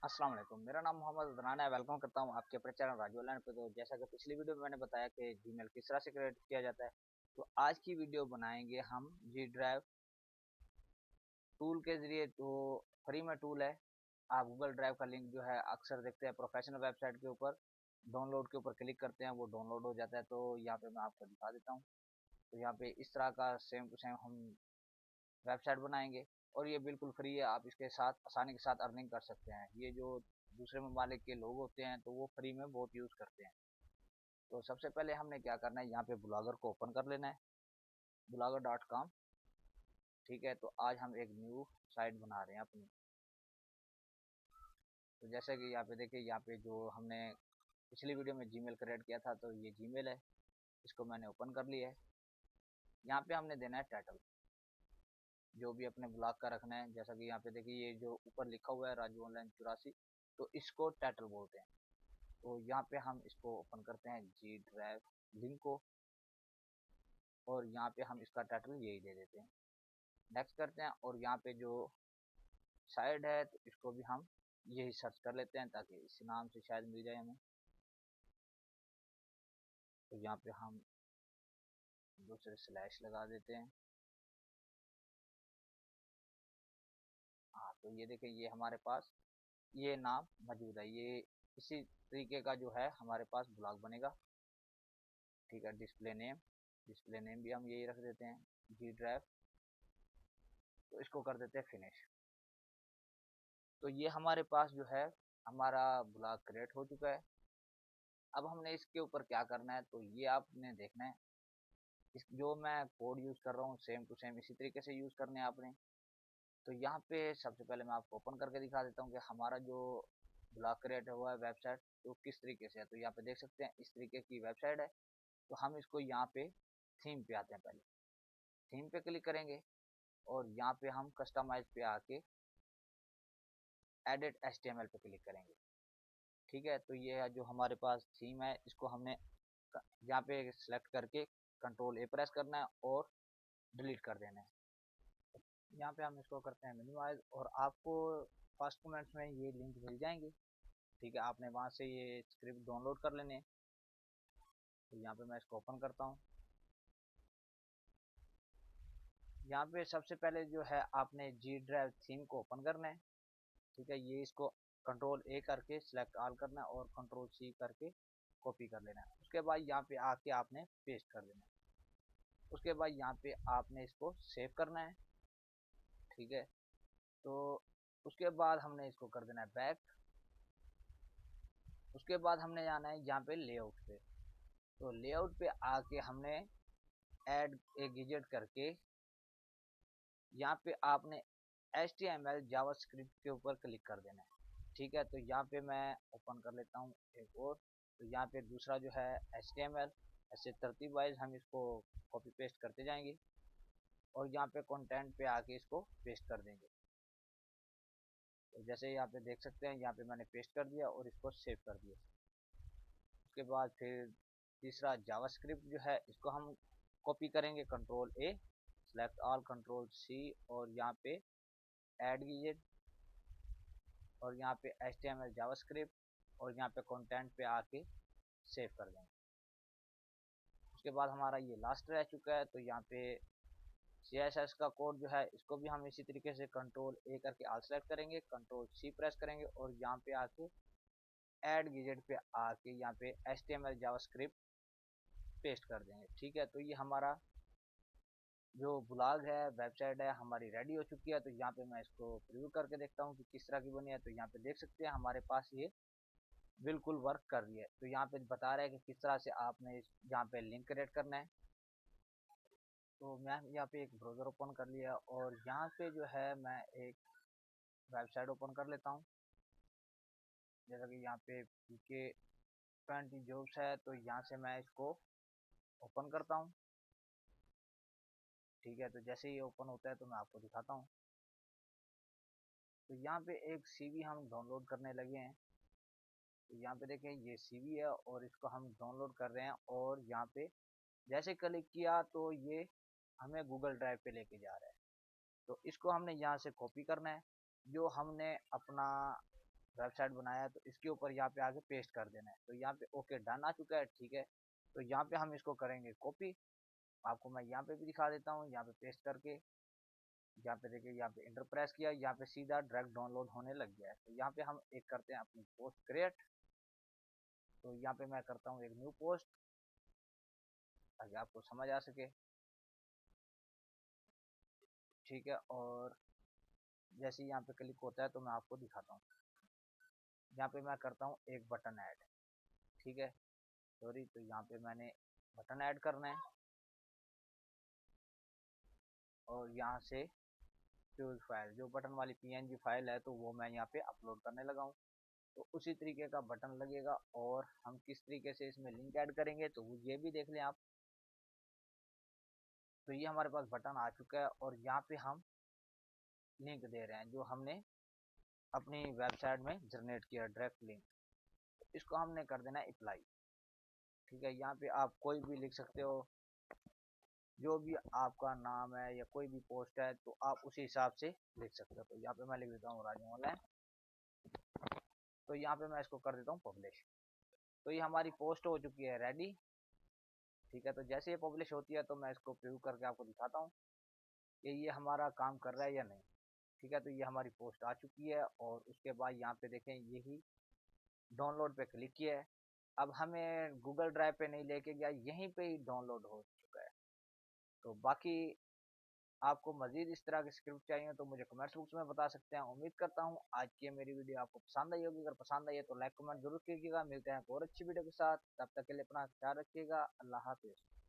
अस्सलाम वालेकुम। मेरा नाम मोहम्मद अदनान है। वेलकम करता हूँ आपके अपने चैनल राजू ऑनलाइन पे। तो जैसा कि पिछली वीडियो में मैंने बताया कि जीमेल किस तरह से क्रिएट किया जाता है, तो आज की वीडियो बनाएंगे हम जी ड्राइव टूल के जरिए। तो फ्री में टूल है। आप गूगल ड्राइव का लिंक जो है अक्सर देखते हैं प्रोफेशनल वेबसाइट के ऊपर, डाउनलोड के ऊपर क्लिक करते हैं, वो डाउनलोड हो जाता है। तो यहाँ पे मैं आपको दिखा देता हूँ। तो यहाँ पे इस तरह का सेम टू सेम हम वेबसाइट बनाएंगे और ये बिल्कुल फ्री है। आप इसके साथ आसानी के साथ अर्निंग कर सकते हैं। ये जो दूसरे ममालिक के लोग होते हैं तो वो फ्री में बहुत यूज़ करते हैं। तो सबसे पहले हमने क्या करना है, यहाँ पे ब्लॉगर को ओपन कर लेना है, blogger.com। ठीक है, तो आज हम एक न्यू साइट बना रहे हैं अपनी। तो जैसे कि यहाँ पे देखिए, यहाँ पे जो हमने पिछली वीडियो में जीमेल क्रिएट किया था, तो ये जीमेल है, इसको मैंने ओपन कर लिया है। यहाँ पे हमने देना है टाइटल, जो भी अपने ब्लॉग का रखना है। जैसा कि यहाँ पे देखिए, ये जो ऊपर लिखा हुआ है राजू ऑनलाइन 84, तो इसको टाइटल बोलते हैं। तो यहाँ पे हम इसको ओपन करते हैं जी ड्राइव लिंक को, और यहाँ पे हम इसका टाइटल यही दे देते हैं। नेक्स्ट करते हैं, और यहाँ पे जो साइड है तो इसको भी हम यही सर्च कर लेते हैं, ताकि इस नाम से शायद मिल जाए हमें। तो यहाँ पे हम दूसरे स्लैश लगा देते हैं। हाँ, तो ये देखें, ये हमारे पास ये नाम मौजूद है। ये इसी तरीके का जो है हमारे पास ब्लॉग बनेगा। ठीक है, डिस्प्ले नेम भी हम यही रख देते हैं, जी ड्राइव। तो इसको कर देते हैं फिनिश। तो ये हमारे पास जो है हमारा ब्लॉग क्रिएट हो चुका है। अब हमने इसके ऊपर क्या करना है, तो ये आपने देखना है। इस जो मैं कोड यूज़ कर रहा हूँ सेम टू सेम इसी तरीके से यूज़ करने हैं आपने। तो यहाँ पे सबसे पहले मैं आपको ओपन करके दिखा देता हूँ कि हमारा जो ब्लॉग क्रिएट हुआ है वेबसाइट तो किस तरीके से है। तो यहाँ पे देख सकते हैं इस तरीके की वेबसाइट है। तो हम इसको यहाँ पे थीम पे आते हैं। पहले थीम पे क्लिक करेंगे, और यहाँ पे हम कस्टमाइज पे आके एडिट HTML पे क्लिक करेंगे। ठीक है, तो ये है जो हमारे पास थीम है, इसको हमने यहाँ पे सेलेक्ट करके कंट्रोल A प्रेस करना है और डिलीट कर देना है। यहाँ पे हम इसको करते हैं मिनिमाइज, और आपको फर्स्ट कमेंट्स में ये लिंक मिल जाएंगे। ठीक है, आपने वहाँ से ये स्क्रिप्ट डाउनलोड कर लेने हैं। तो यहाँ पे मैं इसको ओपन करता हूँ। यहाँ पे सबसे पहले जो है आपने जी ड्राइव थीम को ओपन करना है। ठीक है, ये इसको कंट्रोल A करके सिलेक्ट ऑल करना है और कंट्रोल C करके कॉपी कर लेना है। उसके बाद यहाँ पे आके आपने पेस्ट कर देना है। उसके बाद यहाँ पे आपने इसको सेव करना है। ठीक है, तो उसके बाद हमने इसको कर देना है बैक। उसके बाद हमने जाना है यहाँ पे लेआउट पे। तो लेआउट पे आके हमने ऐड ए गिजेट करके यहाँ पे आपने HTML जावास्क्रिप्ट के ऊपर क्लिक कर देना है। ठीक है, तो यहाँ पे मैं ओपन कर लेता हूँ एक और। तो यहाँ पे दूसरा जो है HTML, ऐसे तरतीब वाइज हम इसको कॉपी पेस्ट करते जाएंगे, और यहाँ पे कंटेंट पे आके इसको पेस्ट कर देंगे। तो जैसे यहाँ पे देख सकते हैं, यहाँ पे मैंने पेस्ट कर दिया और इसको सेव कर दिया। उसके बाद फिर तीसरा जावास्क्रिप्ट जो है इसको हम कॉपी करेंगे, control A select all control C, और यहाँ पे ऐड कीजिए, और यहाँ पे HTML जावास्क्रिप्ट, और यहाँ पे कंटेंट पे आके सेव कर देंगे। उसके बाद हमारा ये लास्ट रह चुका है। तो यहाँ पे CSS का कोड जो है इसको भी हम इसी तरीके से कंट्रोल A करके ऑल सेलेक्ट करेंगे, कंट्रोल C प्रेस करेंगे, और यहाँ पे आके ऐड गिजेट पे आके यहाँ पे HTML जावास्क्रिप्ट पेस्ट कर देंगे। ठीक है, तो ये हमारा जो ब्लॉग है वेबसाइट है हमारी रेडी हो चुकी है। तो यहाँ पे मैं इसको प्रीव्यू करके देखता हूँ कि किस तरह की बनी है। तो यहाँ पे देख सकते हैं हमारे पास ये बिल्कुल वर्क कर रही है। तो यहाँ पे बता रहा है कि किस तरह से आपने यहाँ पे लिंक क्रिएट करना है। तो मैं यहाँ पे एक ब्राउज़र ओपन कर लिया, और यहाँ पे जो है मैं एक वेबसाइट ओपन कर लेता हूँ। जैसा कि यहाँ पे PK20 जॉब्स है, तो यहाँ से मैं इसको ओपन करता हूँ। ठीक है, तो जैसे ही ओपन होता है तो मैं आपको दिखाता हूँ। तो यहाँ पे एक CV हम डाउनलोड करने लगे हैं। तो यहाँ पे देखें, ये CV है और इसको हम डाउनलोड कर रहे हैं, और यहाँ पे जैसे क्लिक किया तो ये हमें गूगल ड्राइव पे लेके जा रहा है। तो इसको हमने यहाँ से कॉपी करना है। जो हमने अपना वेबसाइट बनाया है, तो इसके ऊपर यहाँ पे आके पेस्ट कर देना है। तो यहाँ पे ओके डन आ चुका है, ठीक है। तो यहाँ पे हम इसको करेंगे कॉपी, आपको मैं यहाँ पे भी दिखा देता हूँ, यहाँ पे पेस्ट करके, यहाँ पे देखिए, यहाँ पे इंटर प्रेस किया, यहाँ पे सीधा डायरेक्ट डाउनलोड होने लग गया है। तो यहाँ पे हम एक करते हैं अपनी पोस्ट क्रिएट। तो यहाँ पे मैं करता हूँ एक न्यू पोस्ट, ताकि आपको समझ आ सके, ठीक है। और जैसे यहाँ पे क्लिक होता है तो मैं आपको दिखाता हूँ। यहाँ पे मैं करता हूँ एक बटन ऐड, ठीक है, सॉरी। तो यहाँ पे मैंने बटन ऐड करना है, और यहाँ से चूज फाइल, जो बटन वाली पीएनजी फाइल है, तो वो मैं यहाँ पे अपलोड करने लगा हूँ। तो उसी तरीके का बटन लगेगा, और हम किस तरीके से इसमें लिंक ऐड करेंगे तो ये भी देख लें आप। तो ये हमारे पास बटन आ चुका है, और यहाँ पे हम लिंक दे रहे हैं जो हमने अपनी वेबसाइट में जनरेट किया, डायरेक्ट लिंक। इसको हमने कर देना है अप्लाई, ठीक है। यहाँ पे आप कोई भी लिख सकते हो, जो भी आपका नाम है या कोई भी पोस्ट है, तो आप उसी हिसाब से लिख सकते हो। तो यहाँ पे मैं लिख देता हूँ राजू ऑनलाइन। तो यहाँ पे मैं इसको कर देता हूँ पब्लिश। तो ये हमारी पोस्ट हो चुकी है रेडी, ठीक है। तो जैसे ये पब्लिश होती है तो मैं इसको प्रीव्यू करके आपको दिखाता हूँ कि ये हमारा काम कर रहा है या नहीं, ठीक है। तो ये हमारी पोस्ट आ चुकी है, और उसके बाद यहाँ पे देखें, यही डाउनलोड पे क्लिक किया है। अब हमें गूगल ड्राइव पे नहीं लेके गया, यहीं पे ही डाउनलोड हो चुका है। तो बाकी आपको मजीद इस तरह की स्क्रिप्ट चाहिए तो मुझे कमेंट्स बॉक्स में बता सकते हैं। उम्मीद करता हूँ आज की मेरी वीडियो आपको पसंद आई होगी। अगर पसंद आई है तो लाइक कमेंट जरूर कीजिएगा। मिलते हैं एक और अच्छी वीडियो के साथ, तब तक के लिए अपना ख्याल रखिएगा। अल्लाह हाफिज़।